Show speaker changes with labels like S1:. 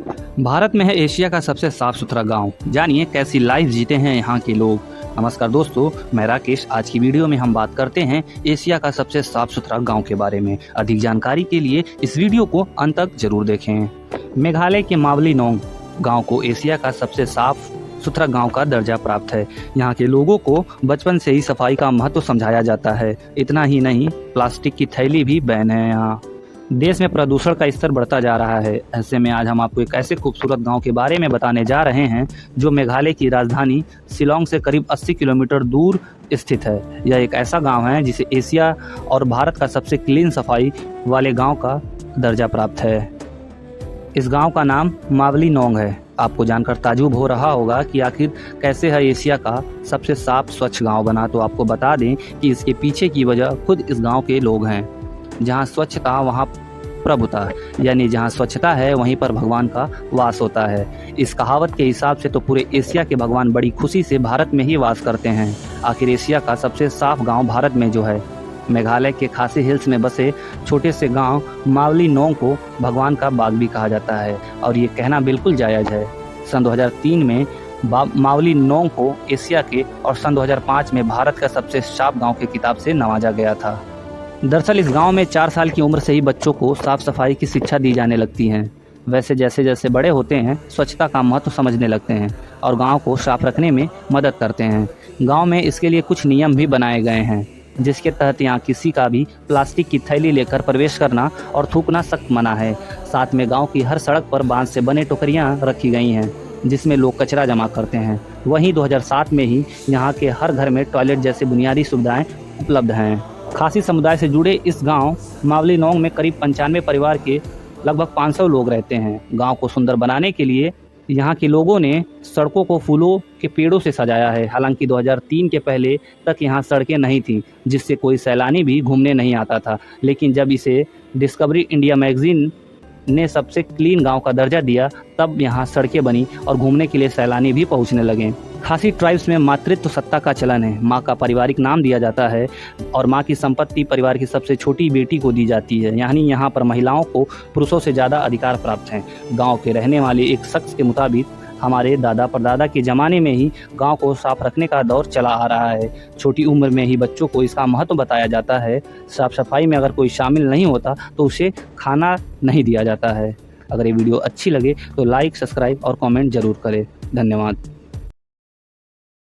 S1: भारत में है एशिया का सबसे साफ सुथरा गांव। जानिए कैसी लाइफ जीते हैं यहाँ के लोग। नमस्कार दोस्तों, मैं राकेश। आज की वीडियो में हम बात करते हैं एशिया का सबसे साफ सुथरा गांव के बारे में। अधिक जानकारी के लिए इस वीडियो को अंत तक जरूर देखें। मेघालय के मावली नोंग गांव को एशिया का सबसे साफ सुथरा गांव का दर्जा प्राप्त है। यहाँ के लोगों को बचपन से ही सफाई का महत्व समझाया जाता है। इतना ही नहीं, प्लास्टिक की थैली भी बैन है यहाँ। देश में प्रदूषण का स्तर बढ़ता जा रहा है। ऐसे में आज हम आपको एक ऐसे खूबसूरत गांव के बारे में बताने जा रहे हैं जो मेघालय की राजधानी शिलांग से करीब 80 किलोमीटर दूर स्थित है। यह एक ऐसा गांव है जिसे एशिया और भारत का सबसे क्लीन सफाई वाले गांव का दर्जा प्राप्त है। इस गांव का नाम मावली नोंग है। आपको जानकर ताज्जुब हो रहा होगा कि आखिर कैसे है एशिया का सबसे साफ स्वच्छ गांव बना। तो आपको बता दें कि इसके पीछे की वजह खुद इस गांव के लोग हैं। जहाँ स्वच्छता वहाँ प्रभुता, यानी जहाँ स्वच्छता है वहीं पर भगवान का वास होता है। इस कहावत के हिसाब से तो पूरे एशिया के भगवान बड़ी खुशी से भारत में ही वास करते हैं। आखिर एशिया का सबसे साफ गांव भारत में जो है, मेघालय के खासी हिल्स में बसे छोटे से गांव मावली नोंग को भगवान का बाग भी कहा जाता है, और ये कहना बिल्कुल जायज़ है। सन 2003 में मावली नोंग को एशिया के और सन 2005 में भारत का सबसे साफ गाँव के खिताब से नवाजा गया था। दरअसल इस गांव में 4 साल की उम्र से ही बच्चों को साफ सफाई की शिक्षा दी जाने लगती है। वैसे जैसे जैसे बड़े होते हैं स्वच्छता का महत्व समझने लगते हैं और गांव को साफ रखने में मदद करते हैं। गांव में इसके लिए कुछ नियम भी बनाए गए हैं, जिसके तहत यहाँ किसी का भी प्लास्टिक की थैली लेकर प्रवेश करना और थूकना सख्त मना है। साथ में गाँव की हर सड़क पर बांस से बने टोकरियाँ रखी गई हैं जिसमें लोग कचरा जमा करते हैं। वहीं 2007 में ही यहाँ के हर घर में टॉयलेट जैसी बुनियादी सुविधाएँ उपलब्ध हैं। खासी समुदाय से जुड़े इस गांव मावली नोंग में करीब 95 परिवार के लगभग 500 लोग रहते हैं। गांव को सुंदर बनाने के लिए यहाँ के लोगों ने सड़कों को फूलों के पेड़ों से सजाया है। हालांकि 2003 के पहले तक यहाँ सड़कें नहीं थीं, जिससे कोई सैलानी भी घूमने नहीं आता था। लेकिन जब इसे डिस्कवरी इंडिया मैगजीन ने सबसे क्लीन गांव का दर्जा दिया, तब यहाँ सड़कें बनी और घूमने के लिए सैलानी भी पहुँचने लगे। खासी ट्राइब्स में मातृत्व सत्ता का चलन है। माँ का पारिवारिक नाम दिया जाता है और माँ की संपत्ति परिवार की सबसे छोटी बेटी को दी जाती है। यानी यहाँ पर महिलाओं को पुरुषों से ज़्यादा अधिकार प्राप्त हैं। गांव के रहने वाले एक शख्स के मुताबिक हमारे दादा परदादा के ज़माने में ही गांव को साफ रखने का दौर चला आ रहा है। छोटी उम्र में ही बच्चों को इसका महत्व बताया जाता है। साफ सफाई में अगर कोई शामिल नहीं होता तो उसे खाना नहीं दिया जाता है। अगर ये वीडियो अच्छी लगे तो लाइक, सब्सक्राइब और कमेंट जरूर करें। धन्यवाद।